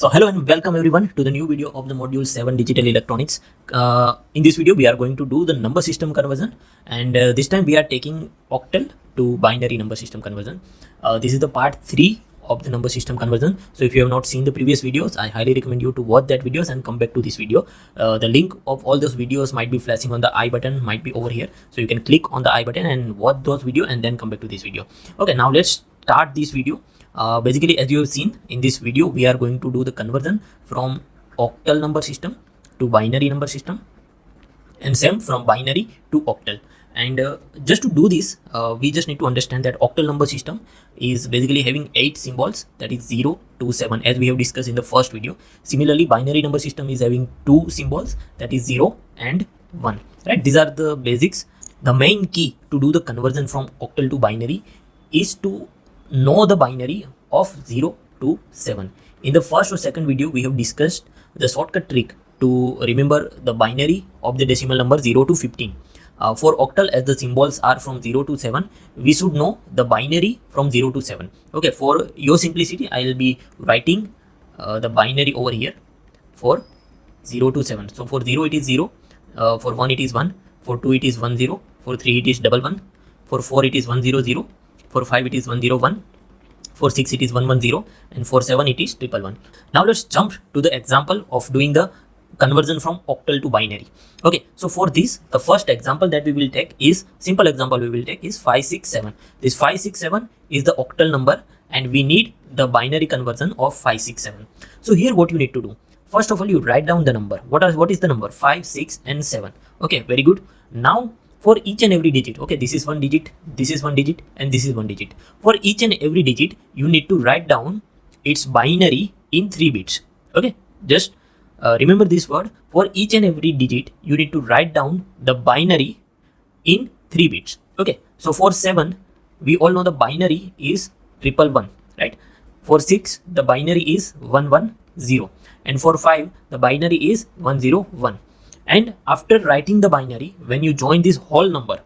So hello and welcome everyone to the new video of the module 7 digital electronics. In this video we are going to do the number system conversion, and this time we are taking octal to binary number system conversion. This is the part 3 of the number system conversion. So if you have not seen the previous videos, I highly recommend you to watch that videos and come back to this video. The link of all those videos might be flashing on the I button, might be over here, so you can click on the I button and watch those videos and then come back to this video. Okay, now let's start this video. Basically, as you have seen in this video, we are going to do the conversion from octal number system to binary number system, and same from binary to octal. And just to do this, we just need to understand that octal number system is basically having 8 symbols, that is 0 to 7, as we have discussed in the first video. Similarly, binary number system is having 2 symbols, that is 0 and 1. Right? These are the basics. The main key to do the conversion from octal to binary is to know the binary of 0 to 7. In the first or second video, we have discussed the shortcut trick to remember the binary of the decimal number 0 to 15. For octal, as the symbols are from 0 to 7, we should know the binary from 0 to 7. Okay, for your simplicity, I will be writing the binary over here for 0 to 7. So for 0 it is 0, for 1 it is 1, for 2 it is 1 0, for 3 it is 1 1, for 4 it is 1 0 0, for 5 it is 1 0 1, for 6 it is 1 1 0, and for 7 it is 1 1 1. Now let's jump to the example of doing the conversion from octal to binary. Okay, so for this, the first example that we will take is, simple example we will take is 567. This 567 is the octal number and we need the binary conversion of 567. So here what you need to do, first of all, you write down the number. What is the number? 5, 6 and 7. Okay, very good. Now for each and every digit, okay, this is one digit, this is one digit, and this is one digit. For each and every digit, you need to write down its binary in 3 bits. Okay, just remember this word. For each and every digit, you need to write down the binary in 3 bits. Okay, so for 7, we all know the binary is 111, right? For 6, the binary is 110, and for 5, the binary is 101. And after writing the binary, when you join this whole number,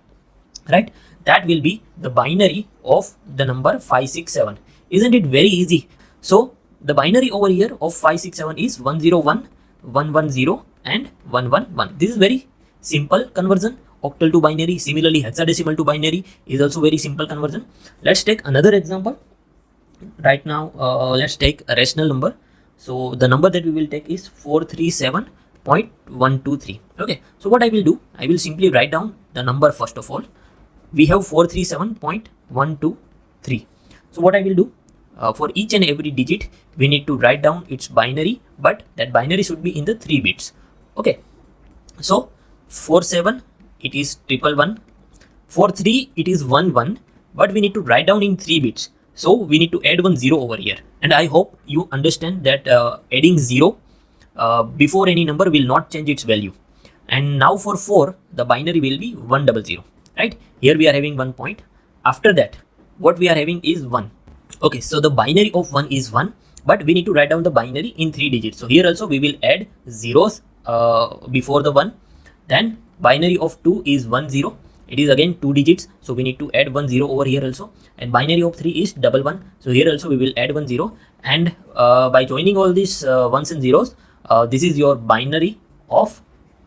right, that will be the binary of the number 567. Isn't it very easy? So the binary over here of 567 is 101, 110 and 111. This is very simple conversion, octal to binary. Similarly, hexadecimal to binary is also very simple conversion. Let's take another example. Right now, let's take a rational number. So the number that we will take is 437.123. Okay, so what I will do, I will simply write down the number first of all. We have 437.123. So what I will do, for each and every digit, we need to write down its binary, but that binary should be in the 3 bits. Okay, so 47, it is 111. For 3, it is 11, but we need to write down in 3 bits. So we need to add 1 0 over here. And I hope you understand that adding 0 before any number will not change its value. And now for 4, the binary will be 100, right? Here we are having 1 point. After that, what we are having is 1. Okay, so the binary of 1 is 1, but we need to write down the binary in 3 digits. So here also we will add zeros before the 1. Then binary of 2 is 10. It is again 2 digits, so we need to add 1 0 over here also. And binary of 3 is 11. So here also we will add 1 0. And by joining all these ones and zeros, this is your binary of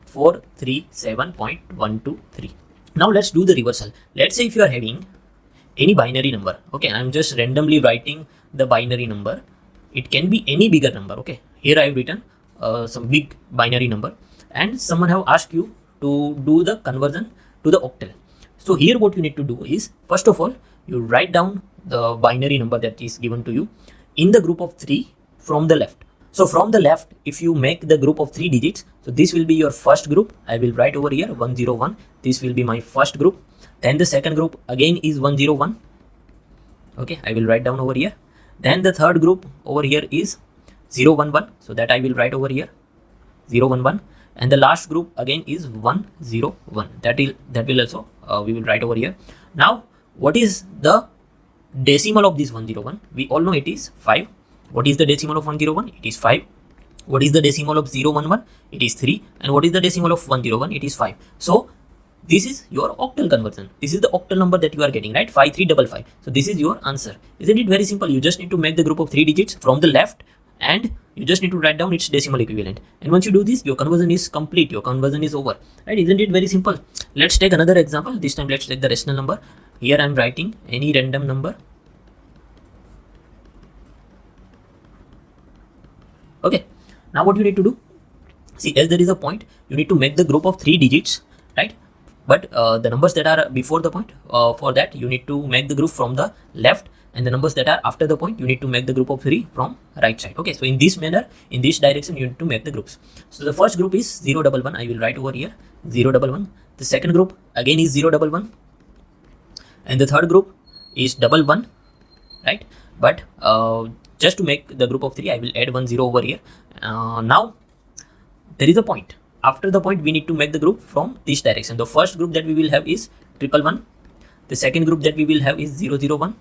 437.123. Now let's do the reversal. Let's say if you are having any binary number. Okay, I'm just randomly writing the binary number. It can be any bigger number. Okay, here I have written some big binary number, and someone have asked you to do the conversion to the octal. So here what you need to do is, first of all, you write down the binary number that is given to you in the group of 3 from the left. So from the left, if you make the group of 3 digits, so this will be your first group. I will write over here 101. This will be my first group. Then the second group again is 101. Okay, I will write down over here. Then the third group over here is 011. So that I will write over here 011. And the last group again is 101. That will also we will write over here. Now, what is the decimal of this 101? We all know it is 5. What is the decimal of 101? It is 5. What is the decimal of 011? It is 3. And what is the decimal of 101? It is 5. So this is your octal conversion. This is the octal number that you are getting, right? 5355. So this is your answer. Isn't it very simple? You just need to make the group of 3 digits from the left and you just need to write down its decimal equivalent. And once you do this, your conversion is complete, your conversion is over, right? Isn't it very simple? Let's take another example. This time let's take the rational number. Here I'm writing any random number. Okay, now what you need to do, see, as there is a point, you need to make the group of 3 digits, right? But the numbers that are before the point, for that you need to make the group from the left, and the numbers that are after the point, you need to make the group of 3 from right side. Okay, so in this manner, in this direction, you need to make the groups. So the first group is 0 1 1. I will write over here 0 1 1. The second group again is 0 1 1, and the third group is 1 1, right? But just to make the group of 3, I will add 1 0 over here. Now there is a point. After the point, we need to make the group from this direction. The first group that we will have is 1 1 1. The second group that we will have is 0 0 1,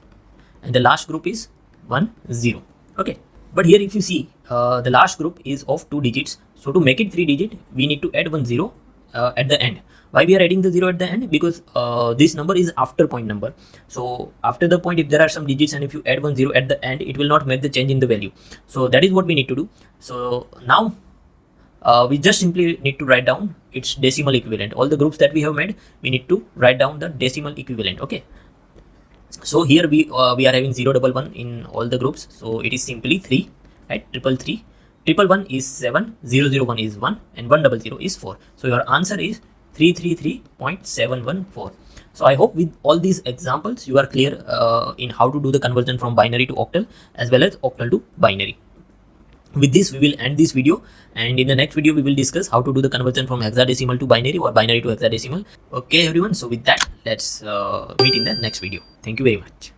and the last group is 1 0. Okay, but here if you see, the last group is of 2 digits. So to make it 3 digit, we need to add 1 0 at the end. Why we are adding the 0 at the end? Because this number is after point number. So after the point, if there are some digits and if you add 1 0 at the end, it will not make the change in the value. So that is what we need to do. So now we just simply need to write down its decimal equivalent. All the groups that we have made, we need to write down the decimal equivalent. Okay, so here we are having 0 1 1 in all the groups, so it is simply 3, right? 3 1 is 7, 0 0 1 is 1, and 1 0 0 is 4. So your answer is 333.714. So I hope with all these examples you are clear in how to do the conversion from binary to octal as well as octal to binary. With this, we will end this video, and in the next video we will discuss how to do the conversion from hexadecimal to binary or binary to hexadecimal. Okay everyone, so with that, let's meet in the next video. Thank you very much.